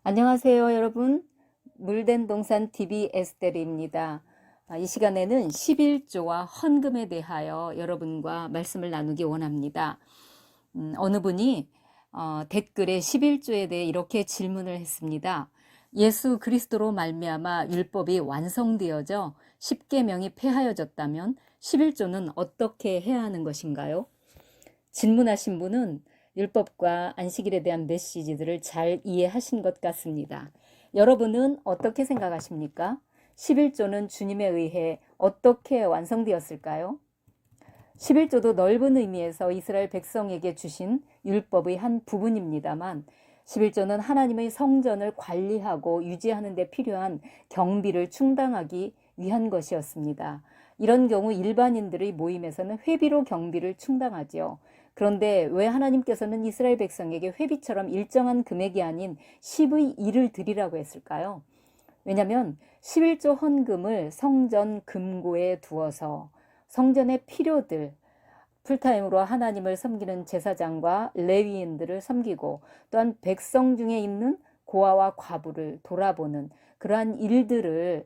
안녕하세요, 여러분. 물된 동산 TV 에스테르입니다. 이 시간에는 11조와 헌금에 대하여 여러분과 말씀을 나누기 원합니다. 어느 분이 댓글에 11조에 대해 이렇게 질문을 했습니다. 예수 그리스도로 말미암아 율법이 완성되어져 10계명이 폐하여졌다면 11조는 어떻게 해야 하는 것인가요? 질문하신 분은 율법과 안식일에 대한 메시지들을 잘 이해하신 것 같습니다. 여러분은 어떻게 생각하십니까? 11조는 주님에 의해 어떻게 완성되었을까요? 11조도 넓은 의미에서 이스라엘 백성에게 주신 율법의 한 부분입니다만 11조는 하나님의 성전을 관리하고 유지하는 데 필요한 경비를 충당하기 위한 것이었습니다. 이런 경우 일반인들의 모임에서는 회비로 경비를 충당하죠. 그런데 왜 하나님께서는 이스라엘 백성에게 회비처럼 일정한 금액이 아닌 10의 1을 드리라고 했을까요? 왜냐하면 11조 헌금을 성전 금고에 두어서 성전의 필요들, 풀타임으로 하나님을 섬기는 제사장과 레위인들을 섬기고 또한 백성 중에 있는 고아와 과부를 돌아보는 그러한 일들을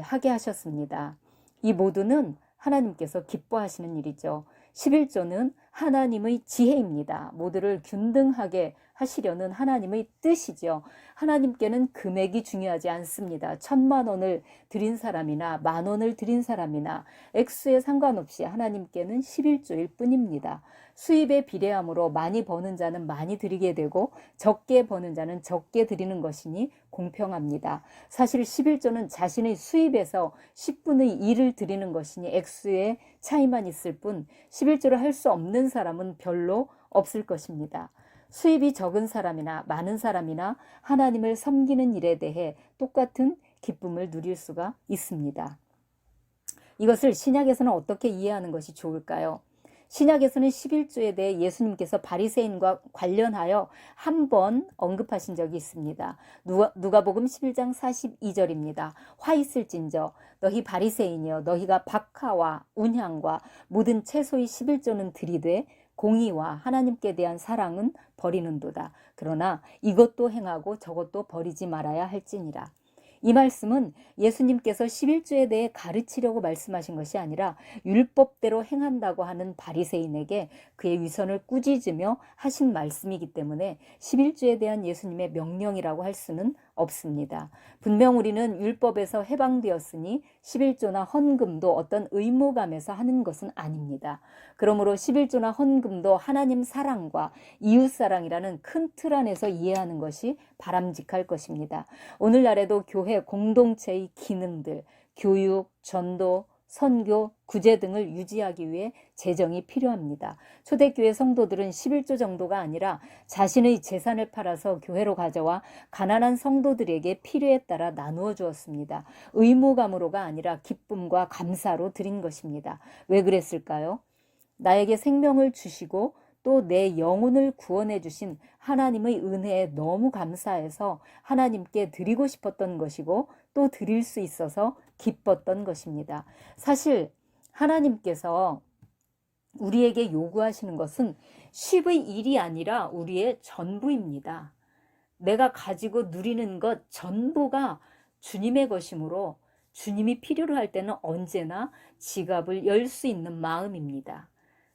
하게 하셨습니다. 이 모두는 하나님께서 기뻐하시는 일이죠. 11조는 하나님의 지혜입니다. 모두를 균등하게 하시려는 하나님의 뜻이죠. 하나님께는 금액이 중요하지 않습니다. 1,000만 원을 드린 사람이나 10,000원을 드린 사람이나 액수에 상관없이 하나님께는 11조일 뿐입니다. 수입에 비례함으로 많이 버는 자는 많이 드리게 되고 적게 버는 자는 적게 드리는 것이니 공평합니다. 사실 11조는 자신의 수입에서 10분의 1을 드리는 것이니 액수의 차이만 있을 뿐 11조를 할 수 없는 사람은 별로 없을 것입니다. 수입이 적은 사람이나 많은 사람이나 하나님을 섬기는 일에 대해 똑같은 기쁨을 누릴 수가 있습니다. 이것을 신약에서는 어떻게 이해하는 것이 좋을까요? 신약에서는 11조에 대해 예수님께서 바리새인과 관련하여 한 번 언급하신 적이 있습니다. 누가복음 11장 42절입니다. 화 있을진저 너희 바리새인이여 너희가 박하와 운향과 모든 채소의 11조는 드리되 공의와 하나님께 대한 사랑은 버리는도다. 그러나 이것도 행하고 저것도 버리지 말아야 할지니라. 이 말씀은 예수님께서 11조에 대해 가르치려고 말씀하신 것이 아니라 율법대로 행한다고 하는 바리새인에게 그의 위선을 꾸짖으며 하신 말씀이기 때문에 11조에 대한 예수님의 명령이라고 할 수는 없습니다. 분명 우리는 율법에서 해방되었으니 11조나 헌금도 어떤 의무감에서 하는 것은 아닙니다. 그러므로 11조나 헌금도 하나님 사랑과 이웃사랑이라는 큰 틀 안에서 이해하는 것이 바람직할 것입니다. 오늘날에도 교회 공동체의 기능들, 교육, 전도, 선교, 구제 등을 유지하기 위해 재정이 필요합니다. 초대교회 성도들은 11조 정도가 아니라 자신의 재산을 팔아서 교회로 가져와 가난한 성도들에게 필요에 따라 나누어 주었습니다. 의무감으로가 아니라 기쁨과 감사로 드린 것입니다. 왜 그랬을까요? 나에게 생명을 주시고 또 내 영혼을 구원해 주신 하나님의 은혜에 너무 감사해서 하나님께 드리고 싶었던 것이고 또 드릴 수 있어서 기뻤던 것입니다. 사실 하나님께서 우리에게 요구하시는 것은 10의 1이 아니라 우리의 전부입니다. 내가 가지고 누리는 것 전부가 주님의 것이므로 주님이 필요로 할 때는 언제나 지갑을 열 수 있는 마음입니다.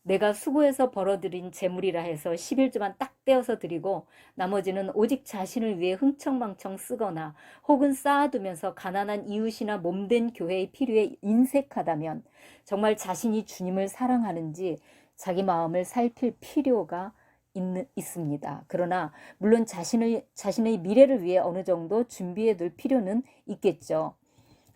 내가 수고해서 벌어들인 재물이라 해서 11조만 딱 떼어서 드리고 나머지는 오직 자신을 위해 흥청망청 쓰거나 혹은 쌓아두면서 가난한 이웃이나 몸된 교회의 필요에 인색하다면 정말 자신이 주님을 사랑하는지 자기 마음을 살필 필요가 있습니다. 그러나 물론 자신의 미래를 위해 어느 정도 준비해 둘 필요는 있겠죠.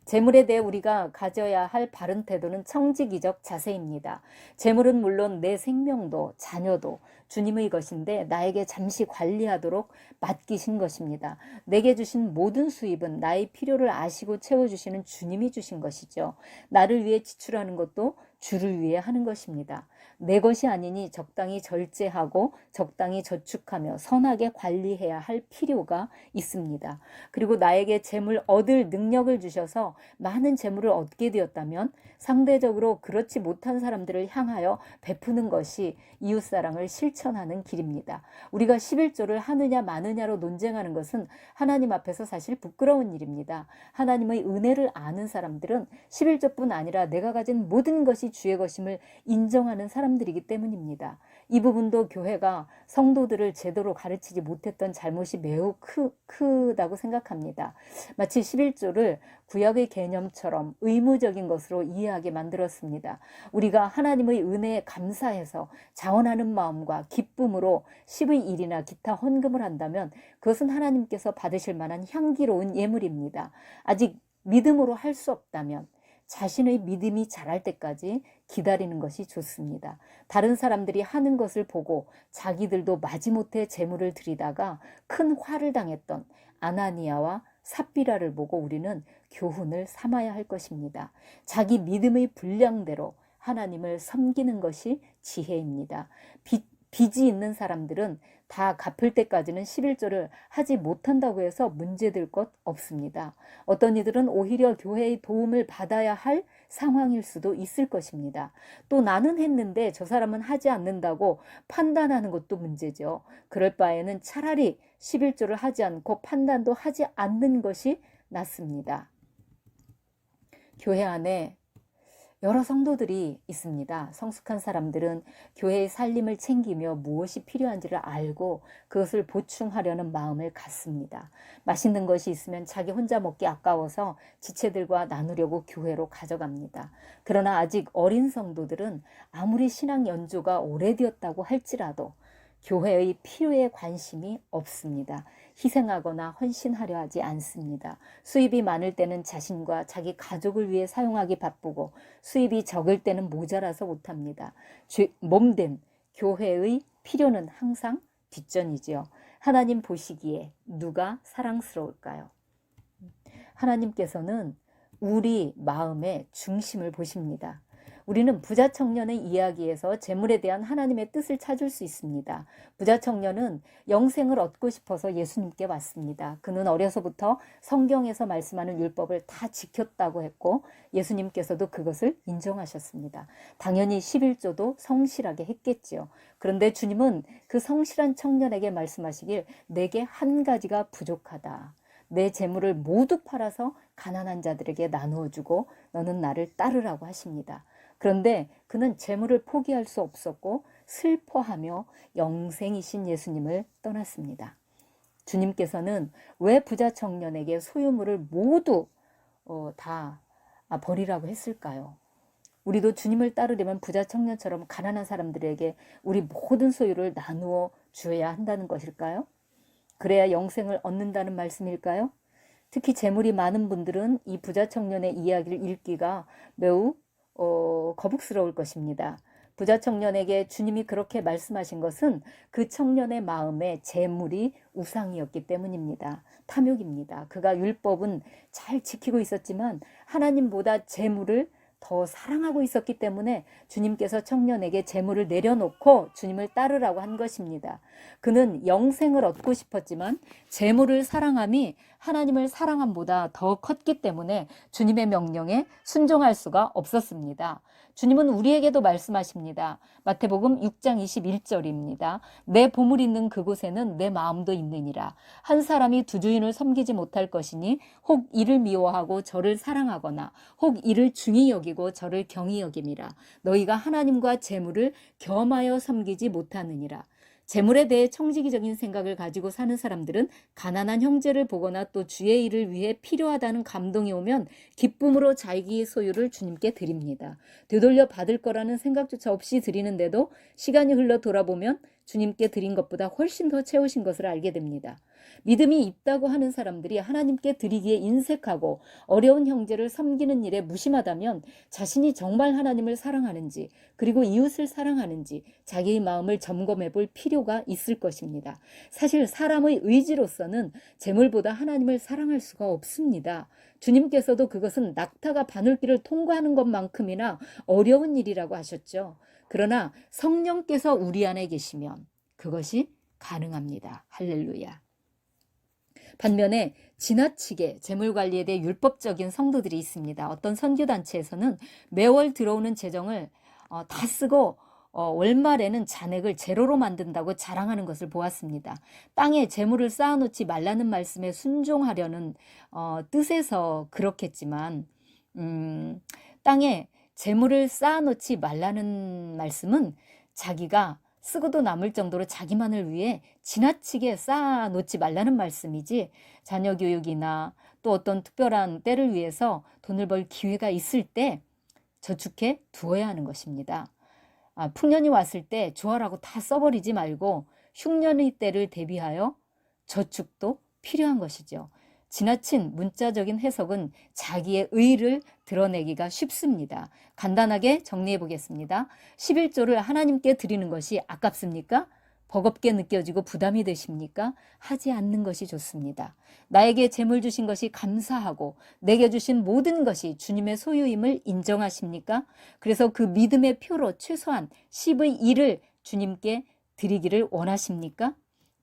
재물에 대해 우리가 가져야 할 바른 태도는 청지기적 자세입니다. 재물은 물론 내 생명도 자녀도 주님의 것인데 나에게 잠시 관리하도록 맡기신 것입니다. 내게 주신 모든 수입은 나의 필요를 아시고 채워주시는 주님이 주신 것이죠. 나를 위해 지출하는 것도 주를 위해 하는 것입니다. 내 것이 아니니 적당히 절제하고 적당히 저축하며 선하게 관리해야 할 필요가 있습니다. 그리고 나에게 재물 얻을 능력을 주셔서 많은 재물을 얻게 되었다면 상대적으로 그렇지 못한 사람들을 향하여 베푸는 것이 이웃사랑을 실천하는 길입니다. 우리가 11조를 하느냐 마느냐로 논쟁하는 것은 하나님 앞에서 사실 부끄러운 일입니다. 하나님의 은혜를 아는 사람들은 11조뿐 아니라 내가 가진 모든 것이 주의 것임을 인정하는 사람들이기 때문입니다. 이 부분도 교회가 성도들을 제대로 가르치지 못했던 잘못이 매우 크다고 생각합니다. 마치 11조를 구약의 개념처럼 의무적인 것으로 이해하게 만들었습니다. 우리가 하나님의 은혜에 감사해서 자원하는 마음과 기쁨으로 10의 1이나 기타 헌금을 한다면 그것은 하나님께서 받으실 만한 향기로운 예물입니다. 아직 믿음으로 할 수 없다면 자신의 믿음이 자랄 때까지 기다리는 것이 좋습니다. 다른 사람들이 하는 것을 보고 자기들도 마지못해 재물을 드리다가 큰 화를 당했던 아나니아와 삽비라를 보고 우리는 교훈을 삼아야 할 것입니다. 자기 믿음의 분량대로 하나님을 섬기는 것이 지혜입니다. 빚이 있는 사람들은 다 갚을 때까지는 11조를 하지 못한다고 해서 문제될 것 없습니다. 어떤 이들은 오히려 교회의 도움을 받아야 할 상황일 수도 있을 것입니다. 또 나는 했는데 저 사람은 하지 않는다고 판단하는 것도 문제죠. 그럴 바에는 차라리 11조를 하지 않고 판단도 하지 않는 것이 낫습니다. 교회 안에 여러 성도들이 있습니다. 성숙한 사람들은 교회의 살림을 챙기며 무엇이 필요한지를 알고 그것을 보충하려는 마음을 갖습니다. 맛있는 것이 있으면 자기 혼자 먹기 아까워서 지체들과 나누려고 교회로 가져갑니다. 그러나 아직 어린 성도들은 아무리 신앙 연조가 오래되었다고 할지라도 교회의 필요에 관심이 없습니다. 희생하거나 헌신하려 하지 않습니다. 수입이 많을 때는 자신과 자기 가족을 위해 사용하기 바쁘고 수입이 적을 때는 모자라서 못합니다. 몸된 교회의 필요는 항상 뒷전이지요. 하나님 보시기에 누가 사랑스러울까요? 하나님께서는 우리 마음의 중심을 보십니다. 우리는 부자 청년의 이야기에서 재물에 대한 하나님의 뜻을 찾을 수 있습니다. 부자 청년은 영생을 얻고 싶어서 예수님께 왔습니다. 그는 어려서부터 성경에서 말씀하는 율법을 다 지켰다고 했고 예수님께서도 그것을 인정하셨습니다. 당연히 11조도 성실하게 했겠지요. 그런데 주님은 그 성실한 청년에게 말씀하시길 내게 한 가지가 부족하다. 내 재물을 모두 팔아서 가난한 자들에게 나누어 주고 너는 나를 따르라고 하십니다. 그런데 그는 재물을 포기할 수 없었고 슬퍼하며 영생이신 예수님을 떠났습니다. 주님께서는 왜 부자 청년에게 소유물을 모두 다 버리라고 했을까요? 우리도 주님을 따르려면 부자 청년처럼 가난한 사람들에게 우리 모든 소유를 나누어 주어야 한다는 것일까요? 그래야 영생을 얻는다는 말씀일까요? 특히 재물이 많은 분들은 이 부자 청년의 이야기를 읽기가 매우 거북스러울 것입니다. 부자 청년에게 주님이 그렇게 말씀하신 것은 그 청년의 마음에 재물이 우상이었기 때문입니다. 탐욕입니다. 그가 율법은 잘 지키고 있었지만 하나님보다 재물을 더 사랑하고 있었기 때문에 주님께서 청년에게 재물을 내려놓고 주님을 따르라고 한 것입니다. 그는 영생을 얻고 싶었지만 재물을 사랑함이 하나님을 사랑함보다 더 컸기 때문에 주님의 명령에 순종할 수가 없었습니다. 주님은 우리에게도 말씀하십니다. 마태복음 6장 21절입니다. 내 보물 있는 그곳에는 내 마음도 있느니라. 한 사람이 두 주인을 섬기지 못할 것이니 혹 이를 미워하고 저를 사랑하거나 혹 이를 중히 여기고 저를 경히 여김이라. 너희가 하나님과 재물을 겸하여 섬기지 못하느니라. 재물에 대해 청지기적인 생각을 가지고 사는 사람들은 가난한 형제를 보거나 또 주의 일을 위해 필요하다는 감동이 오면 기쁨으로 자기의 소유를 주님께 드립니다. 되돌려 받을 거라는 생각조차 없이 드리는데도 시간이 흘러 돌아보면 주님께 드린 것보다 훨씬 더 채우신 것을 알게 됩니다. 믿음이 있다고 하는 사람들이 하나님께 드리기에 인색하고 어려운 형제를 섬기는 일에 무심하다면 자신이 정말 하나님을 사랑하는지 그리고 이웃을 사랑하는지 자기의 마음을 점검해 볼 필요가 있을 것입니다. 사실 사람의 의지로서는 재물보다 하나님을 사랑할 수가 없습니다. 주님께서도 그것은 낙타가 바늘길을 통과하는 것만큼이나 어려운 일이라고 하셨죠. 그러나 성령께서 우리 안에 계시면 그것이 가능합니다. 할렐루야. 반면에 지나치게 재물 관리에 대해 율법적인 성도들이 있습니다. 어떤 선교단체에서는 매월 들어오는 재정을 다 쓰고 월말에는 잔액을 제로로 만든다고 자랑하는 것을 보았습니다. 땅에 재물을 쌓아놓지 말라는 말씀에 순종하려는 뜻에서 그렇겠지만 땅에 재물을 쌓아놓지 말라는 말씀은 자기가 쓰고도 남을 정도로 자기만을 위해 지나치게 쌓아놓지 말라는 말씀이지, 자녀 교육이나 또 어떤 특별한 때를 위해서 돈을 벌 기회가 있을 때 저축해 두어야 하는 것입니다. 풍년이 왔을 때 조화라고 다 써버리지 말고 흉년의 때를 대비하여 저축도 필요한 것이죠. 지나친 문자적인 해석은 자기의 의를 드러내기가 쉽습니다. 간단하게 정리해 보겠습니다. 11조를 하나님께 드리는 것이 아깝습니까? 버겁게 느껴지고 부담이 되십니까? 하지 않는 것이 좋습니다. 나에게 재물 주신 것이 감사하고 내게 주신 모든 것이 주님의 소유임을 인정하십니까? 그래서 그 믿음의 표로 최소한 10의 1을 주님께 드리기를 원하십니까?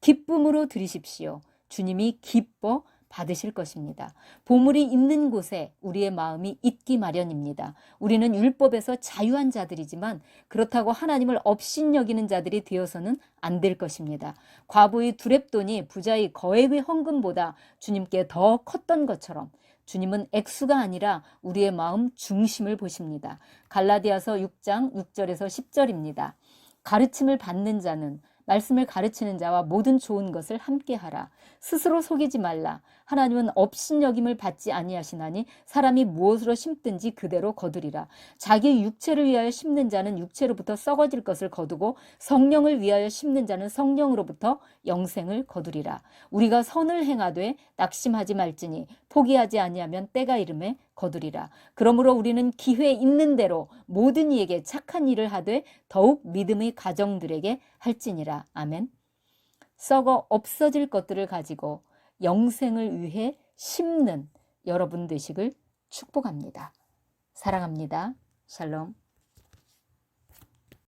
기쁨으로 드리십시오. 주님이 기뻐 받으실 것입니다. 보물이 있는 곳에 우리의 마음이 있기 마련입니다. 우리는 율법에서 자유한 자들이지만 그렇다고 하나님을 업신여기는 자들이 되어서는 안 될 것입니다. 과부의 두렙돈이 부자의 거액의 헌금보다 주님께 더 컸던 것처럼 주님은 액수가 아니라 우리의 마음 중심을 보십니다. 갈라디아서 6장 6절에서 10절입니다. 가르침을 받는 자는 말씀을 가르치는 자와 모든 좋은 것을 함께 하라. 스스로 속이지 말라. 하나님은 업신여김을 받지 아니하시나니 사람이 무엇으로 심든지 그대로 거두리라. 자기 육체를 위하여 심는 자는 육체로부터 썩어질 것을 거두고 성령을 위하여 심는 자는 성령으로부터 영생을 거두리라. 우리가 선을 행하되 낙심하지 말지니 포기하지 아니하면 때가 이름에 거두리라. 그러므로 우리는 기회 있는 대로 모든 이에게 착한 일을 하되 더욱 믿음의 가정들에게 할지니라. 아멘. 썩어 없어질 것들을 가지고 영생을 위해 심는 여러분 되시길 축복합니다. 사랑합니다. 샬롬.